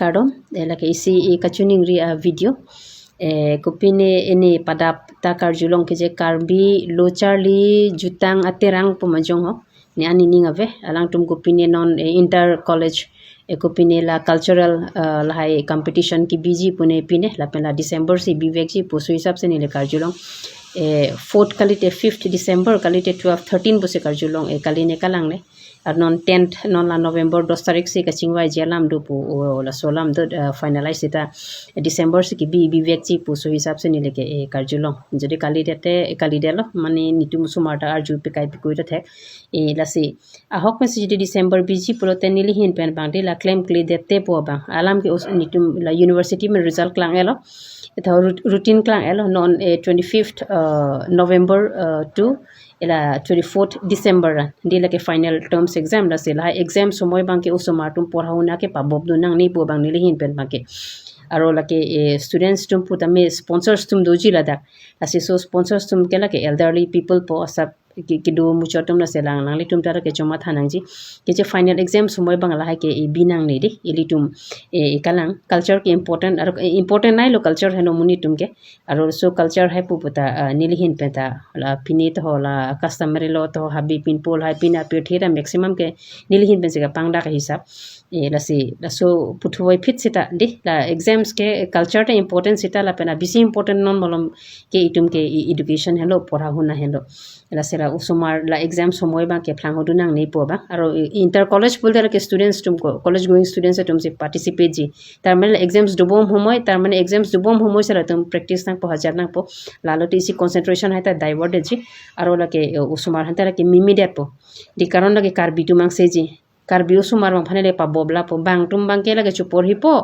kardom laki isi kachuning ri video kupine ini padap ta karjulong kije karbi locharli jutang aterang pemajong ho ni ani ningave alang tum kupine non inter college kupine la cultural la hai competition ki biji pune pine la pela December si bivek ji pusu hisab se ni le karjulong 4th kalite 5th December kalite 12 13 buse karjulong kaline kalang ne non 10th non la November 2 tarik se kachingwai jelam du pu la solam do finalize ita December se ki bivek ji pusu hisab se ni le ke karjulong jodi kalide lo mane nitu musumarta arju pe kai pe koita thek lasi ahok me se December biji pulote nili hin pen bang de la claim kle dete po bang alam ke nitu la university में result klang elo ita routine klang elo non 25th November to ila 24th December di la ke final terms exam la se la exam somoy bang ke usoma tum porhauna ke pabob du nang ni po bang nili hin pen bang ke aro la ke students tum putame sponsors tum doji la dak asi so sponsors tum ke la ke elderly people po asap ki do mucho tum na selang nang litum tara ke choma thanang ji ke je final exam sumoy bang la ha ke binang ne di ilitum kalang culture ke important nai lo culture heno muni tum ke aro so culture hai pu puta nilihin peta la pinit ho la customary lo to habi pin pol hai pina pe thira maximum ke nilihin pen se ka pangda ka hisab la so puthoi fit sita di la exams ke culture ta important sita la pena bisi important non molom ke itum ke education hello porha huna hello la sera usumar la exam somoy ba ke phlang hodu nang nei po ba aro inter college pul der ke students tum ko college going students tum se participate ji terminal exams dubom homoy terminal exams dubom homoy sera tum practice nang po hajar nang po lalo ti si concentration hai ta divert ji aro la ke usumar hantara ke mimi det po di karon la ke karbi tu mang se ji karbi usumar mang phanele pa bobla po bang tum bang ke la ke chupor hi po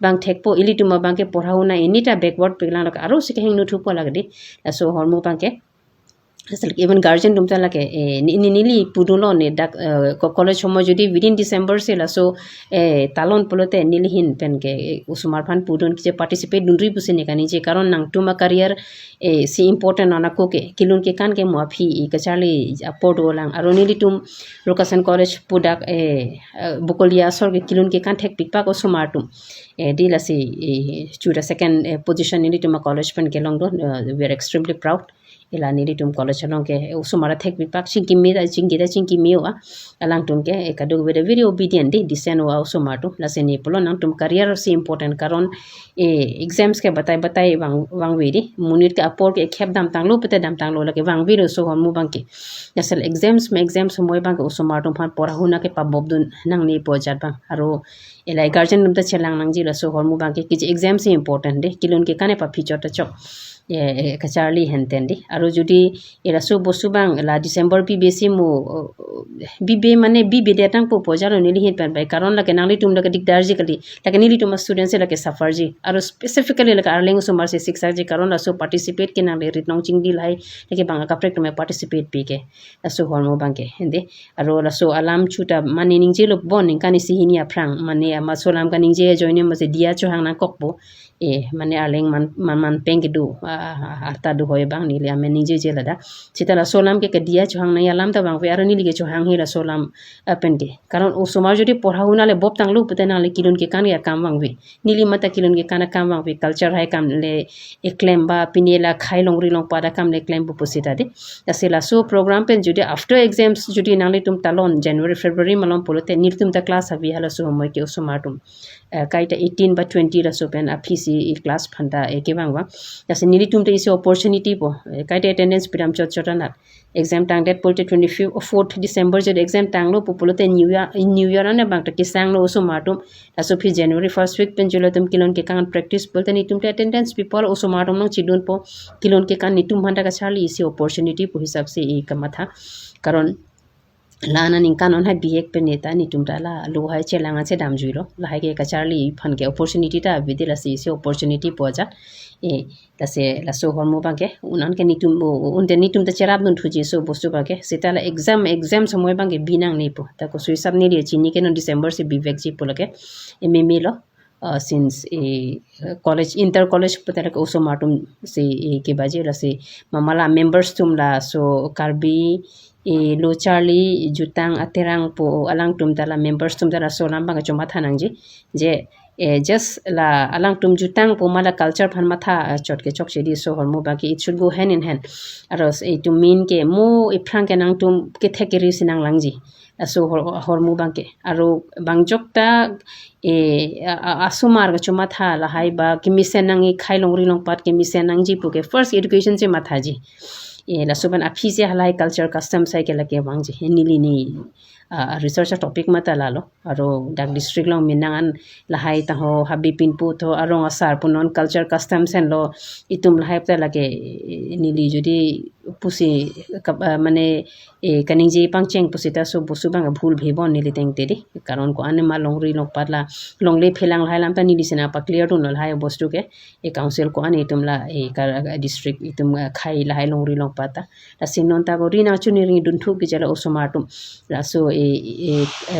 bang thek po ili tum bang ke porhauna enita backward pigla la aro se ke hing nu thu po la di so hormu bang ke even guardian tumta lake nili pudulo ne dak college homo jodi within December se la so talon polote nili hin pen ke usumar phan pudun ke participate dunri puse ne kani je karon nang tuma career si important ona ko ke kilun ke kan ke muafi kachali apod olang aro nili tum location college pudak bukolia sor ke kilun ke kan thek pikpa ko sumar tum dila si chuda second position nili tuma college pen ke long do we are extremely proud ila nili tum college along ke usumara thek bipak chinki mi wa alang tum ke ekadu very obedient di disen wa usumar tu la seni polo nang tum career si important karon exams ke batai wang we di munit ke apor ke khep dam tanglo pete dam tanglo la ke wang we so hon mu bang ke nasal exams moy bang ke usumar tum phan pora huna ke pabob dun nang ni po jat bang aro ila guardian tum ta chelang nang ji la so hon mu bang ke exam si important de kilon ke kane pa feature ta chok kacharli hentendi aro judi era so bosu bang la December pi besi mo bibe mane bibe datang po pojaro nili hin pan bai karon la ke nangli tum la ke dikdar ji kali la ke nili tum students la ke suffer ji aro specifically la arling sumar se siksa ji karon la so participate ke nang le rit nong ching dil hai la ke bang ka prek me participate pi ke la so hormo bang ke hende aro la so alam chuta mane ning je lo bon ning kan si hinia prang mane ma solam kan ning je join ma se dia chu hang na kokbo mane arling man peng ke du arta du hoy bang ni le amen ninje je lada chitala solam ke dia chuhang na yalam ta bang ve arani lige chuhang hi la solam apen ke karon o somar jodi porhauna le bob tang lu putena le kilun ke kan ya kam bang ve nili mata kilun ke kan kam bang ve culture hai kam le claim ba pinela khai long ri long pada kam le claim bu posita de asela so program pen jodi after exams jodi nangli tum talon January February malom polote nirtum ta class habi hala so moy ke o somar tum kaita 18 ba 20 la so pen apisi class phanda ke bang ba ase nili tum te ise opportunity po kaita attendance piram chotana exam tang date polte 24th December je exam tang lo populote new year na bang ta kisang lo so matum aso phi January first week pen julo tum kilon ke kan practice polte ni tum te attendance people oso matum no chidun po kilon ke kan ni tum handa ka chali ise opportunity po hisab se e kamatha karon lana ning kanon ha bihek pe neta ni tumta la lo hai chelanga che dam juiro la hai ke kacharli phan ke opportunity ta vidila se opportunity poja la se la so hormo banke unan ke ni tum unde ni tum ta cherab nun thuji so bostu banke sitala exam somoy banke binang nei po ta ko suisab ni ri chini ke no December se bivek ji polake mme lo since college inter college patara ko so matum se ke baje la se mamala members tum la so karbi lo charlie jutang aterang po alang tum dala members tum dala so lamba ga choma thanang ji je just la alang tum jutang pomala culture phan matha chot ke chok chedi so hormo ba ki it should go hand in hand aros e to mean ke mo e prank ke nang tum ke thekeri sinang langji so hormo bang ke aro bangjok ta asumar ga chuma tha la hai ba ki misen nang i khailong ri long pat ke misen nang ji pu ke first education se matha ji la suban aphi se halai culture custom sai ke la ke wang ji nili ni research topic mata lalo aro dak district long minangan lahai ta ho habi pinpu tho arong asar punon culture customs and lo itum lahai ta lage nili jodi pusi mane kaning ji pangcheng pusi ta so busu bang bhul bhebon nili teng tedi karon ko ane ma longri long patla longle phelang lahai lam ta nili sina pa clear to no lahai bostu ke e council ko ane itum la e district itum khai lahai longri long pata la sinon ta go rina chuni ring dun thu ki jala osomatum la so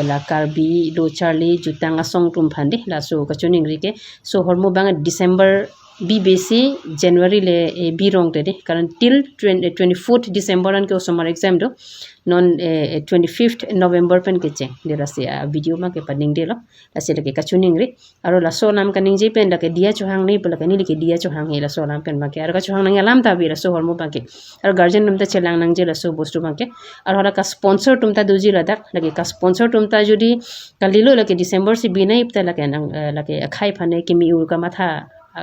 la karbi lo charlie jutang asong tum phande la so kachuning rike so hormo bang December BBC January le b rong de karan till 24th December an ke summer exam do non 25th November pen ke che de la se video ma ke paning de lo la se ke kachuning ri aro la so nam kaning je pen la ke dia chohang nei pala kani ke dia chohang he la so nam pen ma ke ar ka chohang nang alam ta bi la so hormo bang ke ar guardian nam ta chelang nang je la so bostu bang ke ar hora ka sponsor tum ta duji la dak lage ka sponsor tum ta jodi kalilo la ke December se bi nei pta la ke nang la ke khai phane ke mi ur ka matha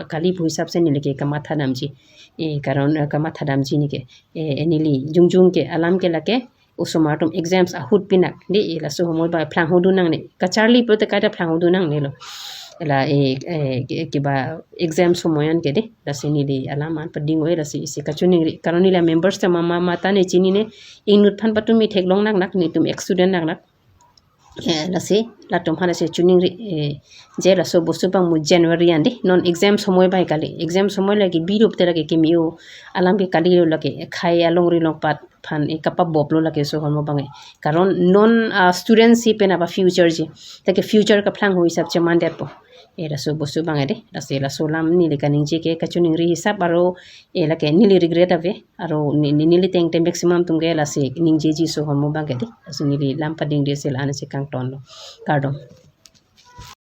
kali bu hisab se nile ke kamatha namji karon kamatha namji ni ke enili jungjung ke alam ke lake usomatum exams ahut pinak ni la so homol ba phlang hodu nang ne kacharli pro te kaita phlang hodu nang ne lo la ke ba exam somoyan ke de la se ni alam an pading oi la se kachuni karon ni la members ta mama mata ne chini ne inut phan patumi theklong nak nak ni tum ex student nak nak la se la tum hana se chuning ri je la so bosu bang mu January ande non exam somoy bai kali exam somoy lagi birup te lagi kemiu alam ke kali lo lagi khai along ri long pat phan e kapa boblo lagi so hormo bangai karon non students si pena ba future ji take future ka phlang hoi sab che mandet po era so bosu bangai de la se la so lam ni le kaning je ke kachuning ri hisab aro e la ke nili regret ave aro nili teng te maximum tum ge la se ning je ji so hormo bangai de so nili lam pading de se la ane se kang ton lo kardom